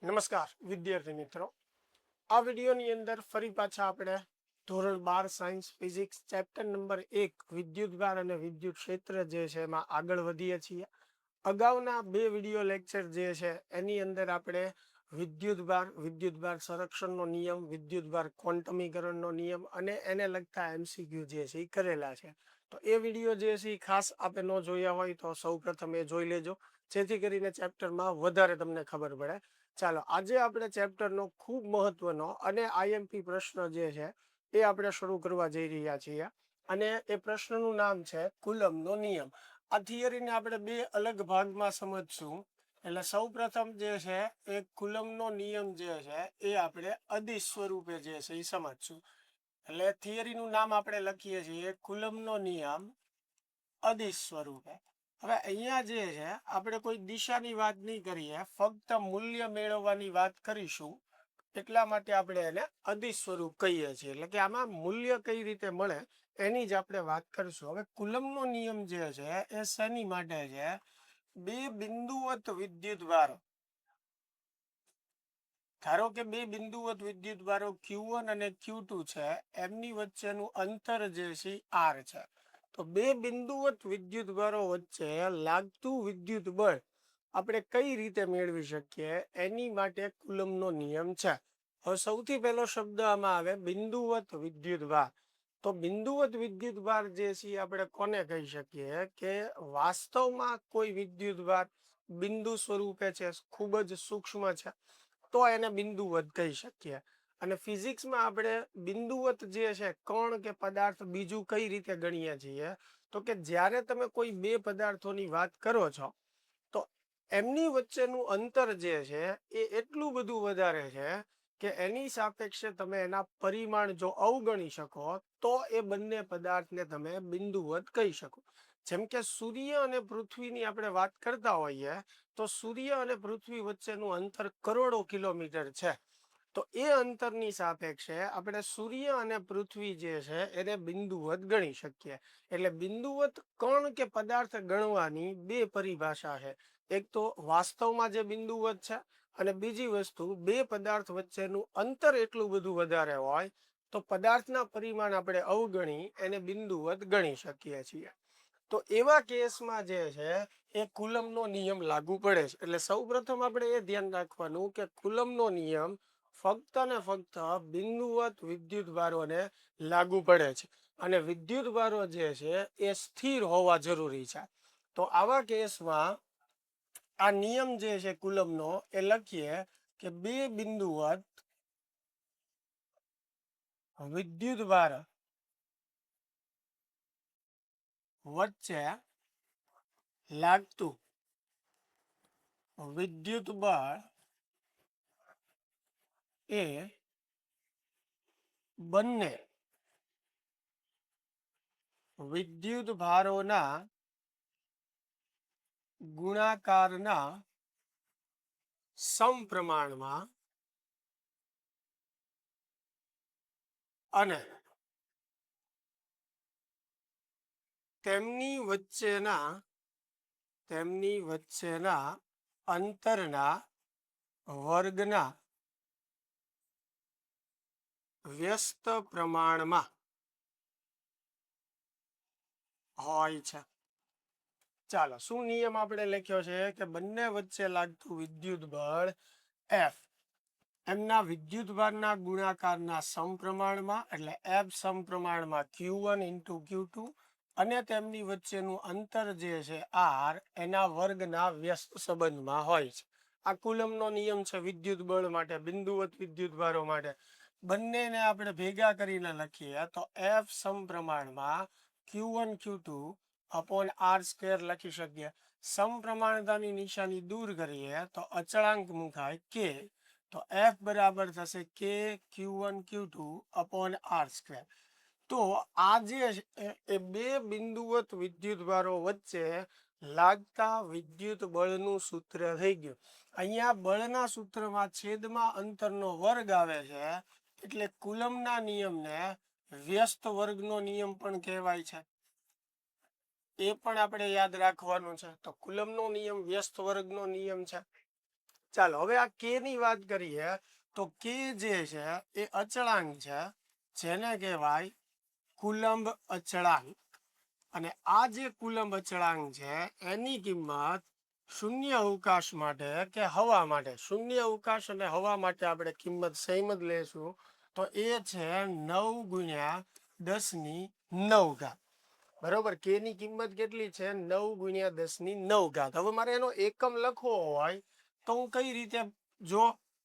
નમસ્કાર વિદ્યાર્થી મિત્રો, આ વિડીયોની અંદર ફરી પાછા આપણે ધોરણ 12 સાયન્સ ફિઝિક્સ ચેપ્ટર નંબર 1 વિદ્યુતભાર અને વિદ્યુત ક્ષેત્ર જે છે એમાં આગળ વધીએ છીએ. અગાઉના બે વિડીયો લેક્ચર જે છે એની અંદર આપણે વિદ્યુતભાર સંરક્ષણનો નિયમ, વિદ્યુતભાર ક્વોન્ટમીકરણનો નિયમ અને એને લગતા MCQ જે છે એ કરેલા છે. તો એ વિડીયો જે છે એ ખાસ આપણે ન જોયા હોય તો સૌ પ્રથમ એ જોઈ લેજો, જેથી કરીને ચેપ્ટરમાં વધારે તમને ખબર પડે. ચાલો, આજે આપણે ચેપ્ટરનો ખૂબ મહત્વનો અને IMP પ્રશ્ન જે છે એ આપણે શરૂ કરવા જઈ રહ્યા છીએ. અને એ પ્રશ્નનું નામ છે કુલમનો નિયમ. આ થિયરીને આપણે બે અલગ ભાગમાં સમજશું. એટલે સૌ પ્રથમ જે છે એ કુલમનો નિયમ જે છે એ આપણે અદિશ સ્વરૂપે જે છે એ સમજશું. એટલે થિયરીનું નામ આપણે લખીએ છીએ કુલમનો નિયમ અદિશ સ્વરૂપે. હવે અહીંયા જે છે આપણે કોઈ દિશાની વાત નહીં કરીએ, ફક્ત મૂલ્ય મેળવવાની વાત કરીશું. એટલા માટે આપણે એને અદિશ સ્વરૂપ કહીએ છીએ. એટલે કે આમાં મૂલ્ય કઈ રીતે મળે એની જ આપણે વાત કરીશું. હવે કુલમનો નિયમ જે છે એ શેની માટે છે? બે બિંદુવત વિદ્યુતભારો, ધારો કે બે બિંદુવત વિદ્યુતભારો Q1 અને Q2 છે, એમની વચ્ચેનું અંતર જે છે R છે. તો બે બિંદુવત વિદ્યુતભારો વચ્ચે લાગતું વિદ્યુત બળ આપણે કઈ રીતે મેળવી શકીએ એની માટે કુલમનો નિયમ છે. હવે સૌથી પહેલો શબ્દ આમાં આવે બિંદુવત વિદ્યુતભાર. તો બિંદુવત વિદ્યુતભાર જે છે આપણે કોને કહી શકીએ કે વાસ્તવમાં કોઈ વિદ્યુતભાર બિંદુ સ્વરૂપે છે, ખૂબ જ સૂક્ષ્મ છે, તો એને બિંદુવત કહી શકીએ. અને ફિઝિક્સમાં આપણે બિંદુવત જે છે કણ કે પદાર્થ બીજું કઈ રીતે ગણીએ છીએ તો કે જ્યારે તમે કોઈ બે પદાર્થોની વાત કરો છો તો એમની વચ્ચેનું અંતર જે છે એ એટલું બધું વધારે છે કે એની સાપેક્ષે તમે એના પરિમાણ જો અવગણી શકો તો એ બંને પદાર્થને તમે બિંદુવત કહી શકો. જેમ કે સૂર્ય અને પૃથ્વીની આપણે વાત કરતા હોઈએ તો સૂર્ય અને પૃથ્વી વચ્ચેનું અંતર કરોડો કિલોમીટર છે. તો એ અંતરની સાપેક્ષે આપણે સૂર્ય અને પૃથ્વી જે છે એને બિંદુવત ગણી શકીએ. એટલે બિંદુવત કણ કે પદાર્થ ગણવાની બે પરિભાષા છે. એક તો વાસ્તવમાં જે બિંદુવત છે અને બીજી વસ્તુ બે પદાર્થ વચ્ચેનું અંતર એટલું બધું વધારે હોય તો પદાર્થના પરિમાણ આપણે અવગણી એને બિંદુવત ગણી શકીએ છીએ. તો એવા કેસમાં જે છે એ કુલમનો નિયમ લાગુ પડે છે. એટલે સૌ પ્રથમ આપણે એ ધ્યાન રાખવાનું કે કુલમનો નિયમ ફક્ત ને ફક્ત બિંદુવત વિદ્યુતભારોને લાગુ પડે છે અને વિદ્યુતભારો જે છે એ સ્થિર હોવા જરૂરી છે. તો આવા કેસમાં આ નિયમ જે છે કુલમનો એ લખીએ કે બે બિંદુવત વિદ્યુતભાર વચ્ચે લાગતું વિદ્યુત બળ એ બંને વિદ્યુતભારોના ગુણાકારના સમપ્રમાણમાં અને તેમની વચ્ચેના અંતરના વર્ગના વ્યસ્ત પ્રમાણમાં હોય છે. ચાલો, શું નિયમ આપણે લખ્યો છે કે બંને વચ્ચે લાગતું વિદ્યુત બળ F એમના વિદ્યુતભારના ગુણાકારના સમપ્રમાણમાં, એટલે F સમપ્રમાણમાં Q1 × Q2 અને તેમની વચ્ચેનું અંતર જે છે R એના વર્ગના વ્યસ્ત સંબંધમાં હોય છે. આ કુલમનો નિયમ છે વિદ્યુત બળ માટે, બિંદુવત વિદ્યુતભારો માટે. બંનેને આપણે ભેગા કરીને લખીએ તો F સમપ્રમાણમાં Q1 Q2 અપોન R² લખી શકીએ. સમપ્રમાણતાની નિશાની દૂર કરીએ તો અચળાંક મુકાય K. તો F બરાબર થશે K Q1 Q2 upon R². તો આ જે એ બે બિંદુવત વિદ્યુતભારો વચ્ચે લાગતા વિદ્યુત બળનું સૂત્ર થઈ ગયું. અહીંયા બળના સૂત્રમાં છેદમાં અંતરનો વર્ગ આવે છે એટલે કુલમના નિયમને વ્યસ્ત વર્ગનો નિયમ પણ કહેવાય છે. એ પણ આપણે યાદ રાખવાનું છે. તો કુલમનો નિયમ વ્યસ્ત વર્ગનો નિયમ છે. ચાલો હવે આ કે ની વાત કરીએ તો કે જે છે એ અચળાંક છે, જેને કહેવાય કુલંબ અચળાંક. અને આ જે કુલંબ અચળાંક છે એની કિંમત શૂન્ય અવકાશ માટે કે હવા માટે, શૂન્ય અવકાશ અને હવા માટે આપણે કિંમત સેમ જ લેશું, તો એ છે 9 ગુણ્યા 10⁹. બરોબર, કે ની કિંમત કેટલી છે? 9 ગુણ્યા 10⁹. હવે મારે એનો એકમ લખવો હોય તો હું કઈ રીતે, જો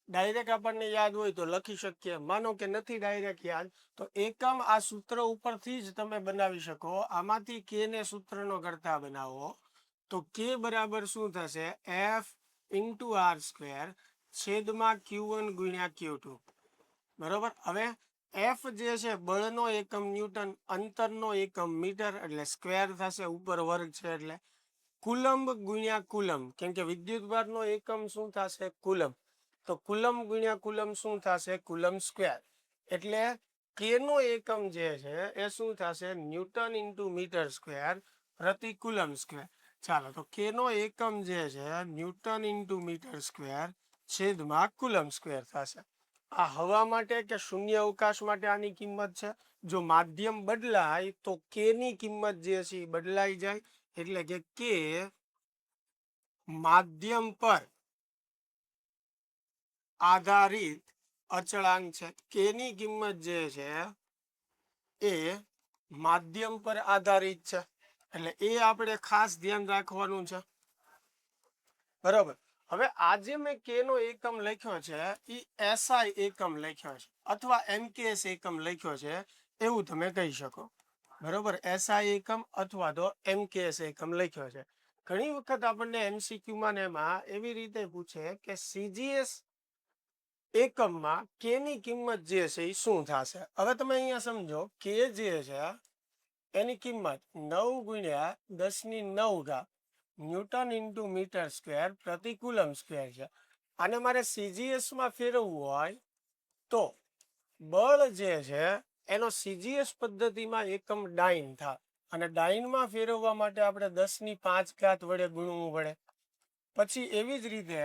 ડાયરેક્ટ આપણને યાદ હોય તો લખી શકીએ, માનો કે નથી ડાયરેક્ટ યાદ તો એકમ આ સૂત્ર ઉપરથી જ તમે બનાવી શકો. આમાંથી કે ને સૂત્રનો કરતા બનાવો તો કે બરાબર શું થશે? એફ ઇન્ટુ આર સ્ક્વેર છેદમાં Q1 ગુણ્યા Q2. બરોબર, હવે એફ જે છે બળનો એકમ ન્યૂટન, અંતરનો એકમ મીટર, એટલે સ્ક્વેર થશે, ઉપર વર્ગ છે એટલે કુલંબ ગુણ્યા કુલંબ, કેમ કે વિદ્યુતભારનો એકમ શું થશે? કુલંબ. તો કુલંબ ગુણ્યા કુલંબ શું થશે? Coulomb square. એટલે કે નો એકમ જે છે એ શું થશે? ન્યૂટન ઇન્ટુ મીટર સ્ક્વેર પ્રતિ કુલંબ સ્ક્વેર. ચાલો, તો કે નો એકમ જે છે ન્યૂટન ઇન્ટુ મીટર સ્ક્વેર છેદમાં કુલંબ સ્ક્વેર થશે. આ હવા માટે કે શૂન્ય અવકાશ માટે આની કિંમત છે. જો માધ્યમ બદલાય તો કે ની કિંમત જે છે એ બદલાઈ જાય, એટલે કે કે માધ્યમ પર આધારિત અચળાંક છે. કે ની કિંમત જે છે એ માધ્યમ પર આધારિત છે, એટલે એ આપણે ખાસ ધ્યાન રાખવાનું છે. બરોબર, હવે આજે મેં કે નો એકમ લખ્યો છે એ એસઆઈ એકમ લખ્યો છે અથવા એમકેએસ એકમ લખ્યો છે એવું તમે કહી શકો. બરોબર, એસઆઈ એકમ અથવા તો એમકેએસ એકમ લખ્યો છે. ઘણી વખત આપણને MCQ માં ને એમાં એવી રીતે પૂછે કે સીજીએસ એકમમાં કે ની કિંમત જે છે એ શું થશે. હવે તમે અહીંયા સમજો, કે જે છે એની કિંમત 9 ગુણ્યા 10⁹ ન્યૂટન ઇન્ટુ મીટર સ્ક્વેર પ્રતિ કુલંબ સ્ક્વેર છે. આને મારે સીજીએસ માં ફેરવવું હોય તો બળ જે છે એનો સીજીએસ પદ્ધતિમાં એકમ ડાઇન થાય, અને ડાઇનમાં ફેરવવા માટે આપણે 10⁵ વડે ગુણવું પડે. પછી એવી જ રીતે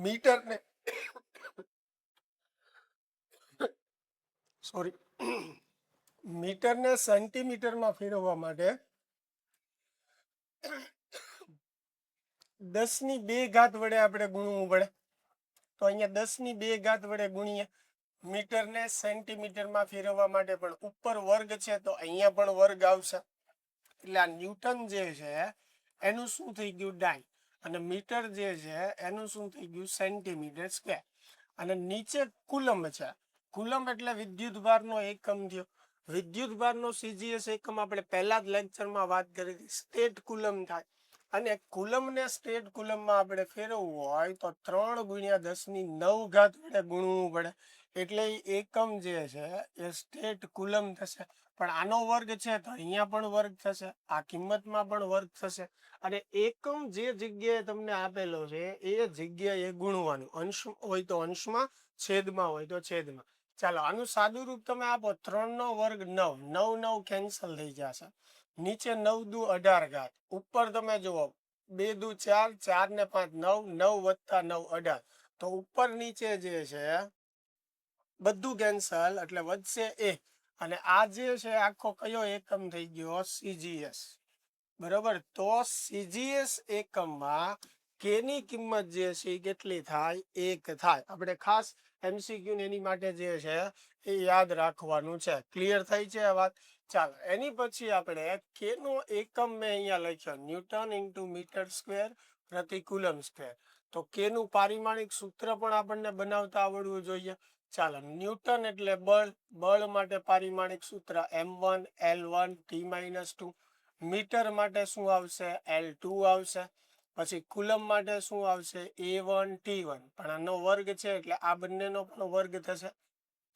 મીટરને મીટરને સેન્ટીમીટરમાં ફેરવવા માટે 10⁵ વડે આપણે ગુણવું પડે. તો અહીંયા 10⁵ વડે ગુણીએ. મીટરને સેન્ટીમીટરમાં ફેરવવા માટે પણ ઉપર વર્ગ છે તો અહીંયા પણ વર્ગ આવશે, એટલે આ ન્યૂટન જે છે એનું શું થઈ ગયું? ડાઇન. અને મીટર જે છે એનું શું થઈ ગયું? Centimetre square. અને નીચે કુલંબ છે. કુલંબ એટલે વિદ્યુત ભારનો એકમ થયો. વિદ્યુત ભારનો સીજીએસ એકમ આપણે પહેલા જ લેક્ચરમાં વાત કરી હતી, સ્ટેટ કુલંબ થાય. અને કુલંબને સ્ટેટ કુલંબમાં આપણે ફેરવવું હોય તો 3 ગુણ્યા 10⁹ વડે ગુણવું પડે, એટલે એકમ જે છે એ સ્ટેટ કુલંબ થશે. પણ આનો વર્ગ છે તો અહીંયા પણ વર્ગ થશે, આ કિંમતમાં પણ વર્ગ થશે. અને એકમ જે જગ્યાએ તમને આપેલો છે એ જગ્યાએ ગુણવાનું, અંશ હોય તો અંશમાં, છેદમાં હોય તો છેદમાં. ચાલો, આનું સાદું રૂપ તમે આપો, 3 નો વર્ગ 9, 9 9 કેન્સલ થઈ જશે. નીચે 9 દુ 18, ઉપર તમે જુઓ 2 દુ 4, 4 ને 5 9, 9 વત્તા 9 18. તો ઉપર નીચે જે છે બધું કેન્સલ, એટલે વધશે 1. અને આ જે છે આખો કયો એકમ થઈ ગયો? સીજીએસ. બરોબર, તો સીજીએસ એકમમાં કે ની કિંમત જે છે એ કેટલી થાય? 1 થાય. આપણે ખાસ MCQ એની માટે જે છે એ યાદ રાખવાનું છે. ક્લિયર થઈ છે આ વાત? ચાલો, એની પછી આપણે કે નો એકમ મેં અહીંયા લખ્યો ન્યૂટન ઇન્ટુ મીટર સ્ક્વેર પ્રતિ કુલંબ સ્ક્વેર. તો કે નું પારિમાણિક સૂત્ર પણ આપણને બનાવતા આવડવું જોઈએ. ચાલો, ન્યૂટન એટલે બળ, બળ માટે પારિમાણિક સૂત્ર m1 L1 T-2. મીટર માટે શું આવશે? L2 આવશે. પછી કુલંબ માટે શું આવશે? A1 T1, પણ આનો વર્ગ છે એટલે આ બંનેનો પણ વર્ગ થશે.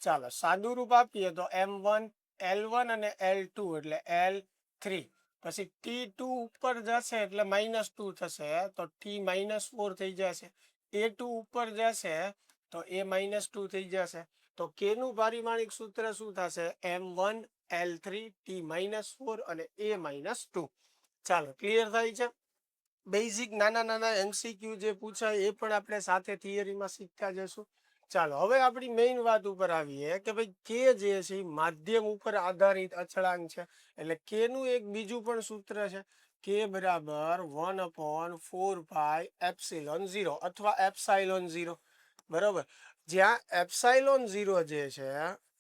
ચાલો, સાદું રૂપ આપીએ તો m1 L1 અને L2 એટલે L3. પછી T2 ઉપર જશે એટલે -2 થશે, તો T-4 થઈ જશે. A2 ઉપર જશે તો A -2 થઈ જશે. તો કે નું પારિમાણિક સૂત્ર શું થશે? m1 L3 T-4 અને A -2. ચાલો, ક્લિયર થાય છે? બેઝિક નાના નાના MCQ જે પૂછાય એ પણ આપણે સાથે થિયરીમાં શીખતા જશું. ચાલો હવે આપણી મેઇન વાત ઉપર આવીએ કે ભાઈ કે જે છે એ માધ્યમ ઉપર આધારિત અચળાંક છે. એટલે કે નું એક બીજું પણ સૂત્ર છે, કે બરાબર 1/4πε0 અથવા એપ્સાઇલોન 0. બરોબર, જ્યાં એપ્સાઇલોન 0 જે છે,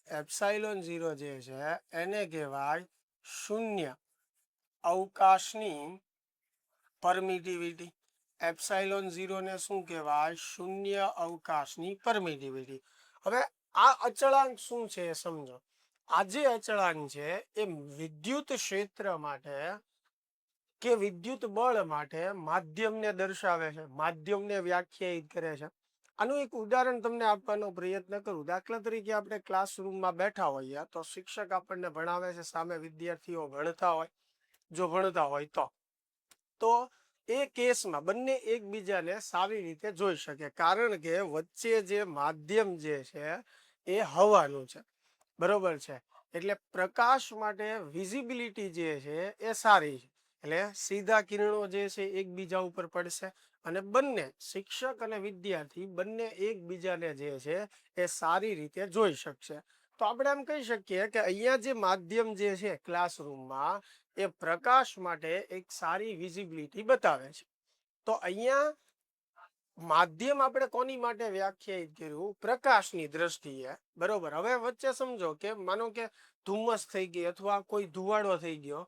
એપ્સાઇલોન 0 જે છે એને કહેવાય શૂન્ય અવકાશની પરમિટિવિટી. એપ્સાઇલોન 0 ને શું કહેવાય? શૂન્ય અવકાશની પરમિટિવિટી. હવે આ અચળાંક શું છે એ સમજો. આ જે અચળાંક છે એ વિદ્યુત ક્ષેત્ર માટે કે વિદ્યુત બળ માટે માધ્યમને દર્શાવે છે, માધ્યમને વ્યાખ્યાયિત કરે છે. આનું એક ઉદાહરણ તમને આપવાનો પ્રયત્ન કરું. દાખલા તરીકે આપણે ક્લાસરૂમમાં બેઠા હોઈએ તો શિક્ષક આપણને ભણાવે છે, સામે વિદ્યાર્થીઓ ભણતા હોય, જો ભણતા હોય તો એ કેસમાં બંને એકબીજાને સારી રીતે જોઈ શકે, કારણ કે વચ્ચે જે માધ્યમ જે છે એ હવાનું છે. બરોબર છે, એટલે પ્રકાશ માટે વિઝિબિલિટી જે છે એ સારી છે. એટલે સીધા કિરણો જે છે એકબીજા ઉપર પડશે અને બંને શિક્ષક અને વિદ્યાર્થી બંને એકબીજાને જે છે એ સારી રીતે જોઈ શકશે. તો આપણે એમ કહી શકીએ કે અહીંયા જે માધ્યમ જે છે ક્લાસરૂમમાં એ પ્રકાશ માટે એક સારી વિઝિબિલિટી બતાવે છે. તો અહીંયા માધ્યમ આપણે કોની માટે વ્યાખ્યાયિત કર્યું? પ્રકાશની દ્રષ્ટિએ. બરોબર, હવે વચ્ચે સમજો કે માનો કે ધુમ્મસ થઈ ગઈ અથવા કોઈ ધુવાડો થઈ ગયો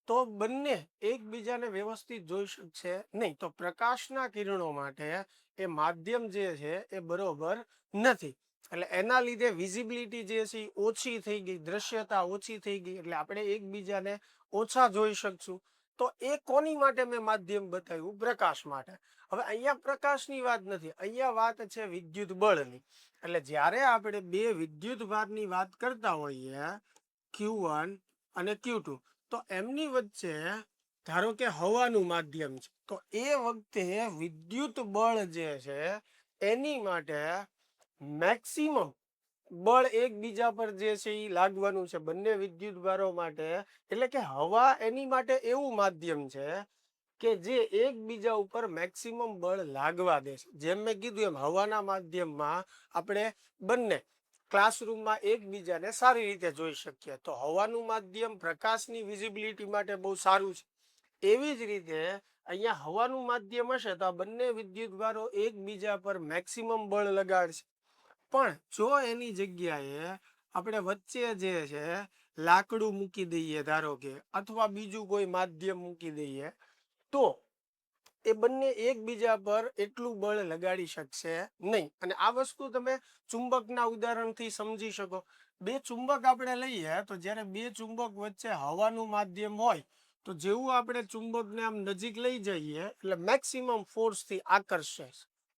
તો બંને એકબીજાને વ્યવસ્થિત જોઈ શકશે નહીં. તો પ્રકાશના કિરણો માટે એ માધ્યમ જે છે એ બરોબર નથી. એટલે એના લીધે વિઝિબિલિટી જે છે ઓછી થઈ ગઈ, દ્રશ્યતા ઓછી થઈ ગઈ, એટલે આપણે એકબીજાને ઓછા જોઈ શકશું. તો એ કોની માટે મેં માધ્યમ બતાવ્યું? પ્રકાશ માટે. હવે અહીંયા પ્રકાશની વાત નથી, અહીંયા વાત છે વિદ્યુત બળની. એટલે જ્યારે આપણે બે વિદ્યુત ભારની વાત કરતા હોઈએ Q1 અને Q2, તો એમની વચ્ચે ધારો કે હવાનું માધ્યમ છે, તો એ વખતે વિદ્યુત બળ જે છે એની માટે મેક્સિમમ બળ એકબીજા પર જે છે એ લાગવાનું છે બંને વિદ્યુત ભારો માટે. એટલે કે હવા એની માટે એવું માધ્યમ છે કે જે એકબીજા ઉપર મેક્સિમમ બળ લાગવા દે છે. જેમ મેં કીધું એમ હવાના માધ્યમમાં આપણે બંને ક્લાસરૂમમાં એકબીજાને સારી રીતે જોઈ શકીએ. તો હવાનું માધ્યમ પ્રકાશની વિઝિબિલિટી માટે બહુ સારું છે. એવી જ રીતે અહીંયા હવાનું માધ્યમ હશે તો આ બંને વિદ્યુત ભારો એકબીજા પર મેક્સિમમ બળ લગાડશે. પણ જો એની જગ્યાએ આપણે વચ્ચે જે છે લાકડું મૂકી દઈએ ધારો કે, અથવા બીજું કોઈ માધ્યમ મૂકી દઈએ, તો એ બંને એકબીજા પર એટલું બળ લગાડી શકશે નહીં. અને આ વસ્તુ તમે ચુંબકના ઉદાહરણથી સમજી શકો. બે ચુંબક આપણે લઈએ તો જ્યારે બે ચુંબક વચ્ચે હવાનું માધ્યમ હોય તો જેવું આપણે ચુંબકને આમ નજીક લઈ જઈએ એટલે મેક્સિમમ ફોર્સથી આકર્ષે,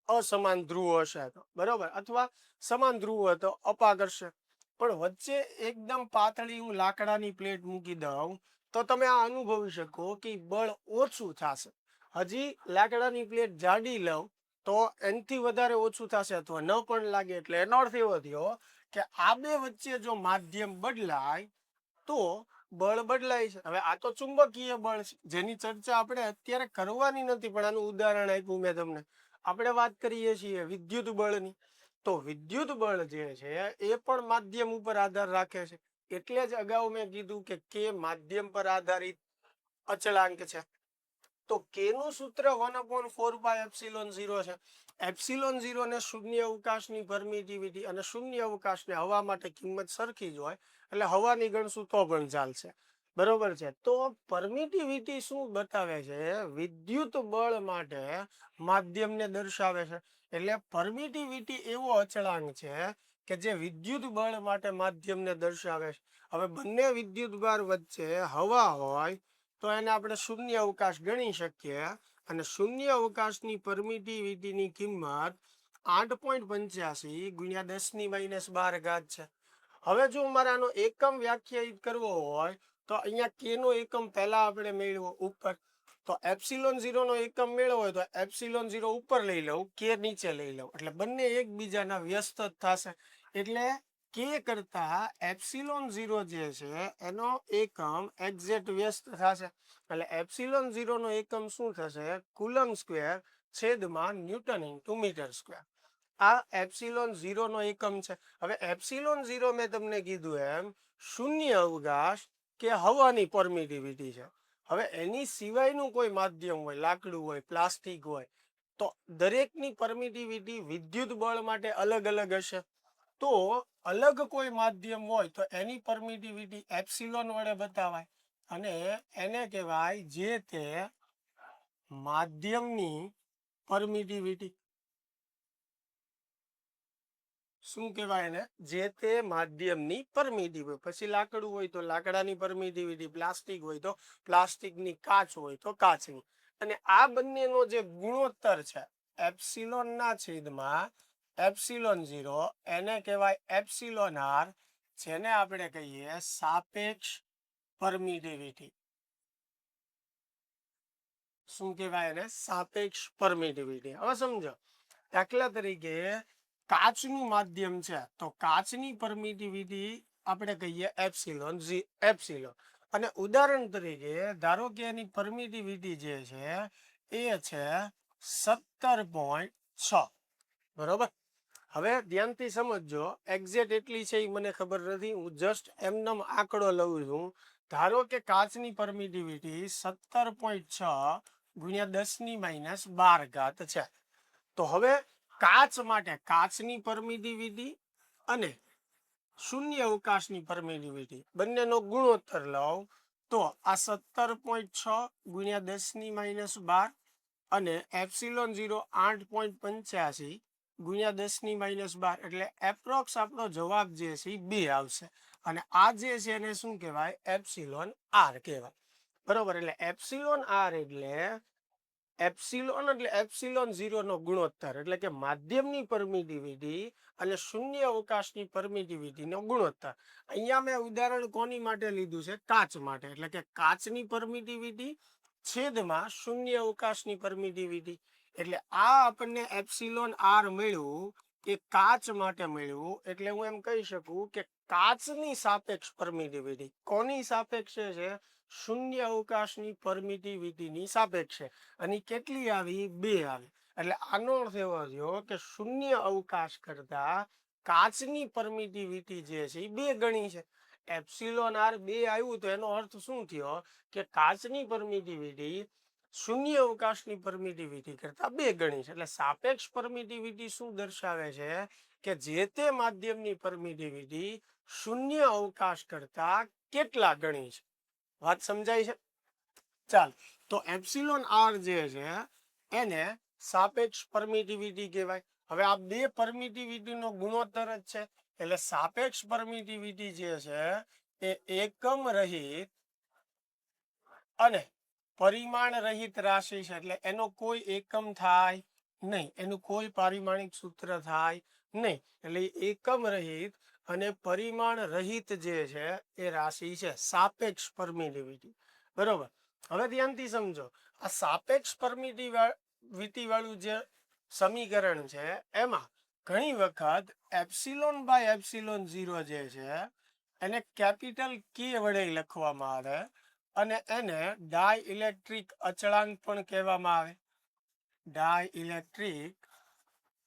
અસમાન ધ્રુવ હશે તો બરોબર, અથવા સમાન ધ્રુવ હોય તો અપાકર્ષે. પણ વચ્ચે એકદમ પાતળી હું લાકડાની પ્લેટ મૂકી દઉં તો તમે આ અનુભવી શકો કે બળ ઓછું થશે. હજી લાકડાની પ્લેટ જાડી લઉં તો એનાથી વધારે ઓછું થશે અથવા ન પણ લાગે. એટલે એનો અર્થ એવો થયો કે આ બે વચ્ચે જો માધ્યમ બદલાય તો બળ બદલાય છે. હવે આ તો ચુંબકીય બળ છે જેની ચર્ચા આપણે અત્યારે કરવાની નથી, પણ આનું ઉદાહરણ આપ્યું મેં તમને. આપણે વાત કરીએ છીએ વિદ્યુત બળની. તો વિદ્યુત બળ જે છે એ પણ માધ્યમ ઉપર આધાર રાખે છે. એટલે જ અગાઉ મેં કીધું કે માધ્યમ પર આધારિત અચળાંક છે. તો કે નું સૂત્ર 1/4πε0 છે. એપ્સિલોન 0 ને શૂન્ય અવકાશની પરમિટિવિટી અને શૂન્ય અવકાશને હવા માટે કિંમત સરખી જ હોય, એટલે હવાની ગણશું તો પણ ચાલશે. બરોબર છે. તો પરમિટિવિટી શું બતાવે છે? વિદ્યુત બળ માટે માધ્યમને દર્શાવે છે. એટલે પરમિટિવિટી એવો અચળાંક છે કે જે વિદ્યુત બળ માટે માધ્યમને દર્શાવે છે. હવે બંને વિદ્યુત ભાર વચ્ચે હવા હોય તો એને આપણે શૂન્ય અવકાશ ગણી શકીએ, અને શૂન્ય અવકાશની પરમિટિવિટીની કિંમત 8.85 ગુણ્યા 10⁻12 છે. હવે જો મારે આનો એકમ વ્યાખ્યાયિત કરવો હોય તો અહીંયા કે નો એકમ પહેલા આપણે મેળવો ઉપર. તો એપ્સિલોન 0 નો એકમ મેળવો હોય તો એપ્સિલોન 0 ઉપર લઈ લઉં, કે નીચે લઈ લઉં, એટલે બંને એકબીજાના વ્યસ્ત જ થશે. એટલે કે કરતા એપ્સિલોન 0 જે છે એનો એકમ એક્ઝેક્ટ વ્યસ્ત થશે એટલે એપ્સિલોન 0 નો એકમ શું થશે કુલમ સ્ક્વેર છેદમાં ન્યૂટન ઇન્ટુ મીટર સ્ક્વેર આ એપ્સિલોન 0 નો એકમ છે હવે એપ્સિલોન 0 મેં તમને કીધું એમ શૂન્ય અવકાશ કે હવાની પરમિટિવિટી છે હવે એની સિવાયનું કોઈ માધ્યમ હોય લાકડું હોય પ્લાસ્ટિક હોય તો દરેકની પરમિટિવિટી વિદ્યુત બળ માટે અલગ અલગ હશે તો અલગ કોઈ માધ્યમ હોય તો એની પરમિટિવિટી એપ્સિલોન વડે બતાવાય અને એને કહેવાય જે તે માધ્યમની પરમિટિવિટી શું કહેવાય એને જે તે માધ્યમની પરમિટિવિટી પછી લાકડું હોય તો લાકડાની પરમિટિવિટી પ્લાસ્ટિક હોય તો પ્લાસ્ટિકની કાચ હોય તો કાચની અને આ બંનેનો જે ગુણોત્તર છે એપ્સિલોન ના છેદમાં એપ્સિલોન 0 એને કહેવાય એપ્સિલોન આર જેને આપણે કહીએ સાપેક્ષ પરમિટિવિટી શું કહેવાય એને સાપેક્ષ પરમિટિવિટી હવે સમજો દાખલા તરીકે કાચનું માધ્યમ છે તો કાચની પરમિટિવિટી આપણે કહીએ એપ્સિલોન એપ્સિલોન અને ઉદાહરણ તરીકે ધારો કે એની પરમિટિવિટી જે છે એ છે 17.6 બરોબર હવે ધ્યાનથી સમજજો એક્ઝેક્ટ એટલી છે એ મને ખબર નથી હું જસ્ટ એમનેમ આંકડો લઉં છું ધારો કે કાચની પરમિટિવિટી 17.6 ગુણ્યા 10⁻12 છે તો હવે કાચ માટે કાચની પરમિટિવિટી અને શૂન્ય અવકાશની પરમિટિવિટી બંનેનો ગુણોત્તર લઉં તો આ 17.6 ગુણ્યા 10⁻12 અને એપ્સિલોન 0 8.85 ગુણ્યા 10⁻12 એટલે એપ્રોક્સ આપણો જવાબ જે છે એ 2 આવશે અને આ જે છે એને શું કહેવાય એપ્સિલોન આર કહેવાય બરોબર એટલે એપ્સિલોન આર એટલે એપ્સિલોન 0 નો ગુણોત્તર એટલે કે માધ્યમની પરમિટિવિટી અને શૂન્ય અવકાશની પરમિટિવિટી નો ગુણોત્તર અહીંયા મેં ઉદાહરણ કોની માટે લીધું છે કાચ માટે એટલે કે કાચની પરમિટિવિટી છેદમાં શૂન્ય અવકાશની પરમિટિવિટી એટલે આ આપણને એપ્સિલોન આર મળ્યું એ કાચ માટે મળ્યું એટલે હું એમ કહી શકું કે કાચની સાપેક્ષ પરમિટિવિટી કોની સાપેક્ષે છે શૂન્ય અવકાશની પરમિટિવિટીની સાપેક્ષે અને કેટલી આવી 2 આવી એટલે આનો અર્થ એવો થયો કે શૂન્ય અવકાશ કરતા કાચની પરમિટિવિટી જે છે એ 2 ગણી છે એપ્સિલોન આર 2 આવ્યું તો એનો અર્થ શું થયો કે કાચની પરમિટિવિટી શૂન્ય અવકાશની પરમિટિવિટી કરતા 2 ગણી છે એટલે સાપેક્ષ પરમિટિવિટી શું દર્શાવે છે કે જે તે માધ્યમની પરમિટિવિટી શૂન્ય અવકાશ કરતા કેટલા ગણી છે વાત સમજાય છે ચાલ તો એપ્સિલોન આર જે છે એને સાપેક્ષ પરમિટિવિટી કહેવાય હવે આ 2 પરમિટિવિટી નો ગુણોત્તર જ છે એટલે સાપેક્ષ પરમિટિવિટી જે છે એ એકમ રહિત અને પરિમાણ રહિત રાશિ છે એટલે એનો કોઈ એકમ થાય નહીં એનું કોઈ પારિમાણિક સૂત્ર થાય નહીં એટલે એકમ રહિત અને પરિમાણ રહિત જે છે એ રાશિ છે સાપેક્ષ પરમિટિવિટી બરોબર હવે ધ્યાનથી સમજો આ સાપેક્ષ પરમિટિવિટી વાળું જે સમીકરણ છે એમાં ઘણી વખત એપ્સિલોન બાય એપ્સિલોન 0 જે છે એને કેપિટલ કે વડે લખવામાં આવે અને એને ડાઇલેક્ટ્રિક અચળાંક પણ કહેવામાં આવે ડાઇલેક્ટ્રિક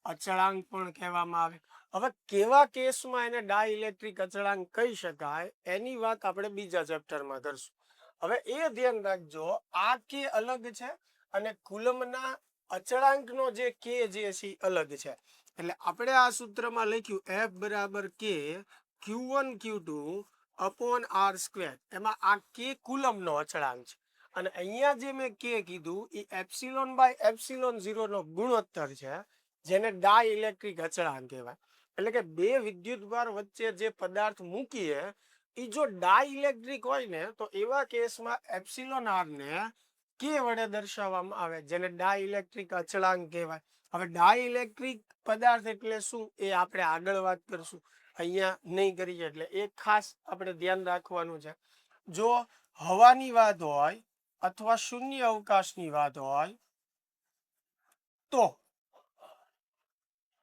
અચળાંક પણ કહેવામાં આવે હવે કેવા કેસમાં એને ડાઇલેક્ટ્રિક અચળાંક કહી શકાય એની વાત આપણે બીજા ચેપ્ટરમાં કરશું હવે એ ધ્યાન રાખજો આ કે અલગ છે અને કુલમના અચળાંકનો જે કે જે છે અલગ છે એટલે આપણે આ સૂત્રમાં લખ્યું F બરાબર કે Q1 Q2 upon R square એમાં આ કે કુલમનો અચળાંક છે અને અહીંયા જે મેં કે કીધું એ એપ્સિલોન બાય એપ્સિલોન 0 નો ગુણોત્તર છે જેને ડાઇલેક્ટ્રિક અચળાંક કહેવાય એટલે કે 2 વિદ્યુતભાર વચ્ચે જે પદાર્થ મૂકીએ એ જો ડાઇલેક્ટ્રિક હોય ને તો એવા કેસમાં એપ્સિલોન આર ને કે વડે દર્શાવવામાં આવે જેને ડાઇલેક્ટ્રિક અચળાંક કહેવાય હવે ડાઇલેક્ટ્રિક પદાર્થ એટલે શું એ આપણે આગળ વાત કરશું અહીંયા નહીં કરીએ એટલે એ ખાસ આપણે ધ્યાન રાખવાનું છે જો હવાની વાત હોય અથવા શૂન્ય અવકાશની વાત હોય તો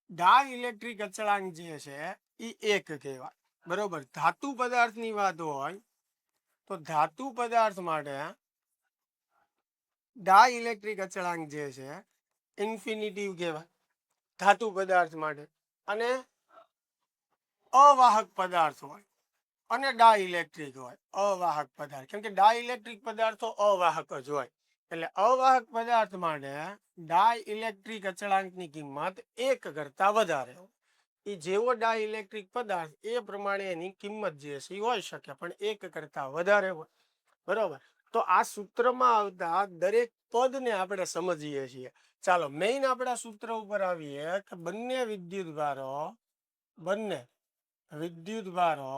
ડાઇલેક્ટ્રિક અચળાંક જે છે એ 1 કહેવાય બરોબર. ધાતુ પદાર્થની વાત હોય તો ધાતુ પદાર્થ માટે ડાઇલેક્ટ્રિક અચળાંક જે છે ઇન્ફિનિટિવ કહેવાય ધાતુ પદાર્થ માટે. અને અવાહક પદાર્થ હોય અને ડાઇલેક્ટ્રિક હોય અવાહક પદાર્થ, કેમ કે ડાઇલેક્ટ્રિક પદાર્થો અવાહક જ હોય. એટલે અવાહક પદાર્થ માટે ડાઇલેક્ટ્રિક અચળાંકની કિંમત 1 કરતા વધારે હોય. એ જેવો ડાઇલેક્ટ્રિક પદાર્થ એ પ્રમાણે એની કિંમત જે છે એ હોઈ શકે, પણ 1 કરતા વધારે હોય. બરોબર. તો આ સૂત્રમાં આવતા દરેક પદને આપણે સમજીએ છીએ. ચાલો મેઇન આપણા સૂત્ર ઉપર આવીએ કે બંને વિદ્યુતભારો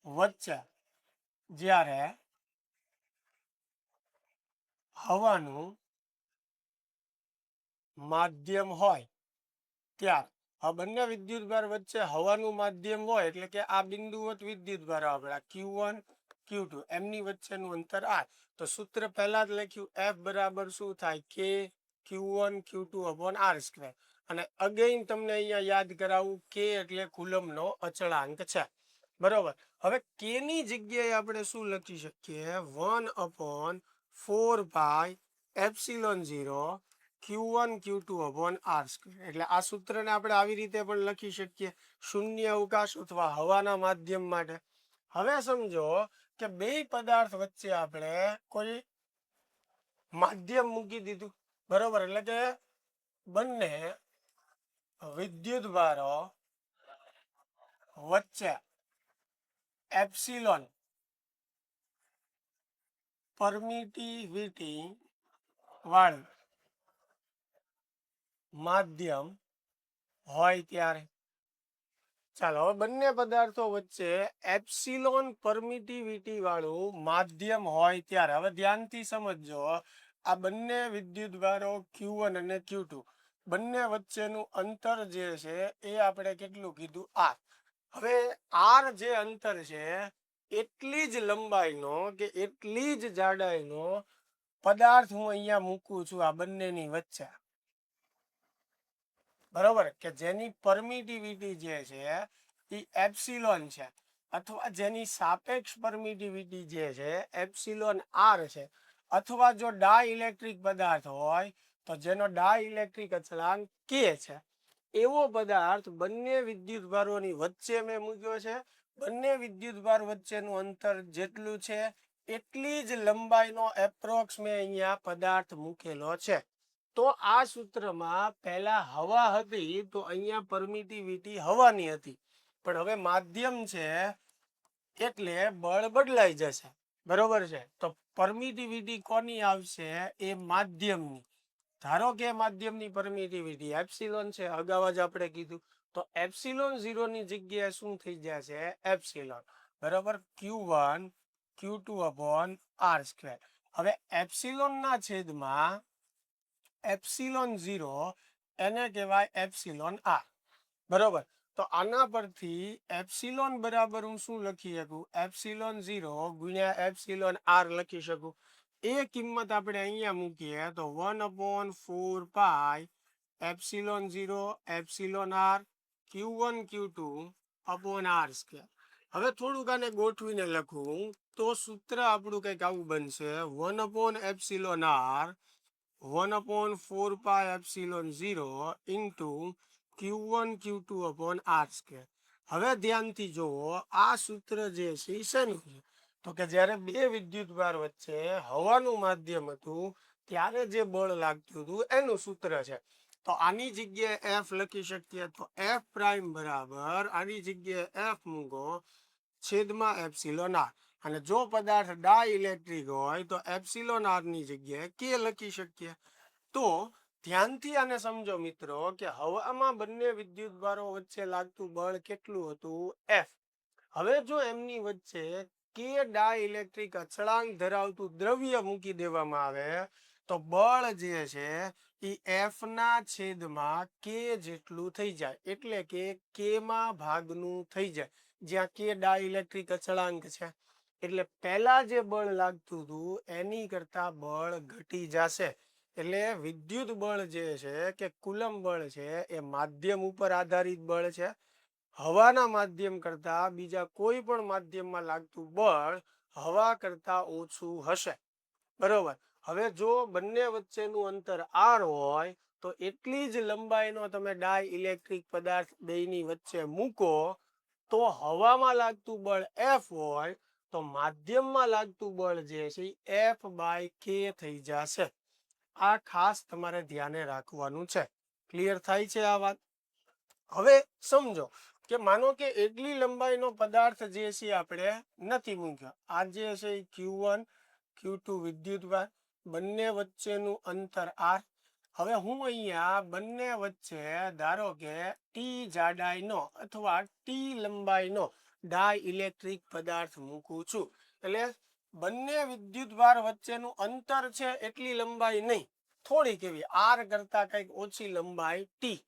વચ્ચે જ્યારે હવાનું માધ્યમ હોય ત્યારે આ બંને વિદ્યુતભાર વચ્ચે હવાનું માધ્યમ હોય એટલે કે આ બિંદુવત વિદ્યુતભારો આપણા Q1 Q2 એમની વચ્ચેનું અંતર r. તો સૂત્ર પહેલા જ લખ્યું F બરાબર શું થાય K Q1 Q2 upon r². અને અગેઇન તમને અહીંયા યાદ કરાવું K એટલે કુલમનો અચળાંક છે. બરોબર. હવે K ની જગ્યાએ આપણે શું લખી શકીએ 1/4πε0 Q1 Q2 upon r². એટલે આ સૂત્રને આપણે આવી રીતે પણ લખી શકીએ શૂન્ય અવકાશ અથવા હવાના માધ્યમ માટે. હવે સમજો કે બે પદાર્થ વચ્ચે આપણે કોઈ માધ્યમ મૂકી દીધું. બરોબર. એટલે કે બંને વિદ્યુતભારો વચ્ચે એપ્સિલોન પરમિટિવિટી વાળું માધ્યમ હોય ત્યારે. ચાલો હવે બંને પદાર્થો વચ્ચે એપ્સિલોન પરમિટિવિટી વાળું માધ્યમ હોય ત્યારે હવે ધ્યાનથી સમજજો આ બંને વિદ્યુતભારો Q1 અને Q2 બંને વચ્ચેનું અંતર જે છે એ આપણે કેટલું કીધું r. હવે r જે અંતર છે એટલી જ લંબાઈનો કે એટલી જ જાડાઈનો પદાર્થ હું અહીંયા મૂકું છું આ બંનેની વચ્ચે. બરોબર. કે જેની પરમિટિવિટી જે છે એ એપ્સિલોન છે અથવા જેની સાપેક્ષ પરમિટિવિટી જે છે એપ્સિલોન r છે, અથવા જો ડાઇલેક્ટ્રિક પદાર્થ હોય તો જેનો ડાઇલેક્ટ્રિક અચળાંક k છે, એવો પદાર્થ બંને વિદ્યુતભારોની વચ્ચે મેં મૂક્યો છે. બંને વિદ્યુતભાર વચ્ચેનું અંતર જેટલું છે એટલી જ લંબાઈનો એપ્રોક્સ મેં અહીંયા પદાર્થ મૂકેલો છે. તો આ સૂત્રમાં પહેલા હવા હતી તો અહીંયા પરમિટિવિટી હવાની હતી, પણ હવે માધ્યમ છે એટલે બળ બદલાઈ જશે. બરોબર છે. તો પરમિટિવિટી કોની આવશે એ માધ્યમની. ધારો કે માધ્યમની પરમિટિવિટી એપ્સિલોન છે, અગાઉ જ આપણે કીધું. તો એપ્સિલોન 0 ની જગ્યાએ શું થઈ જશે એપ્સિલોન બરોબર Q1 Q2 upon r². હવે એપ્સિલોન ના છેદમાં એપ્સિલોન 0 એને કહેવાય એપ્સિલોન r. બરોબર. તો આના પરથી એપ્સિલોન બરાબર હું શું લખી શકું એપ્સિલોન 0 ગુણ્યા એપ્સિલોન r લખી શકું. એ કિંમત આપણે અહીંયા મૂકીએ તો 1/4π epsilon 0 epsilon r Q1 Q2 upon r². હવે થોડુંક આને ગોઠવીને લખું તો સૂત્ર આપણું કંઈક આવું બનશે 1/epsilon r 1/4π epsilon 0 into Q1 Q2 upon r². હવે ધ્યાનથી જુઓ આ સૂત્ર જે છે એ શેનું છે તો કે જ્યારે બે વિદ્યુતભાર વચ્ચે હવાનું માધ્યમ હતું ત્યારે જે બળ લાગતું હતું એનું સૂત્ર છે. તો આની જગ્યાએ F લખી શકીએ તો F પ્રાઇમ બરાબર આની જગ્યાએ F મૂકો છેદમાં એપ્સિલોન r. અને જો પદાર્થ ડાઇલેક્ટ્રિક હોય તો એપ્સિલોન r ની જગ્યાએ k લખી શકીએ. તો ધ્યાનથી આને સમજો મિત્રો કે હવામાં બંને વિદ્યુતભારો વચ્ચે લાગતું બળ કેટલું હતું F. હવે જો એમની વચ્ચે k ડાઇલેક્ટ્રિક અચળાંક ધરાવતું દ્રવ્ય મૂકી દેવામાં આવે તો બળ જે છે એ F ના છેદમાં k જેટલું થઈ જાય, એટલે કે k માં ભાગનું થઈ જાય, જ્યાં k ડાઇલેક્ટ્રિક અચળાંક છે. એટલે પહેલા જે બળ લાગતું હતું એની કરતા બળ ઘટી જશે. એટલે વિદ્યુત બળ જે છે કે કુલમ બળ છે એ માધ્યમ ઉપર આધારિત બળ છે, હવાના માધ્યમ કરતા બીજા કોઈ પણ માધ્યમમાં લાગતું બળ હવા કરતા ઓછું હશે. બરોબર. હવે જો બંને વચ્ચેનું અંતર r હોય તો એટલી જ લંબાઈનો તમે ડાઇલેક્ટ્રિક પદાર્થ બેની વચ્ચે મૂકો તો હવામાં લાગતું બળ F હોય તો માધ્યમમાં લાગતું બળ જે છે F/k થઈ જશે. આ ખાસ તમારે ધ્યાને રાખવાનું છે. ક્લિયર થાય છે આ વાત? હવે સમજો કે માનો કે એટલી લંબાઈનો પદાર્થ જે છે આપણે નથી મૂક્યો. આ જે છે Q1 Q2 વિદ્યુતભાર, બંને વચ્ચેનું અંતર r. હવે હું અહીંયા બંને વચ્ચે ધારો કે ટી જાડાઈનો અથવા ટી લંબાઈનો ડાઇલેક્ટ્રિક પદાર્થ મૂકું છું. એટલે બંને વિદ્યુતભાર વચ્ચેનું અંતર છે એટલી લંબાઈ નહીં, થોડીક એવી r કરતા કંઈક ઓછી લંબાઈ ટી,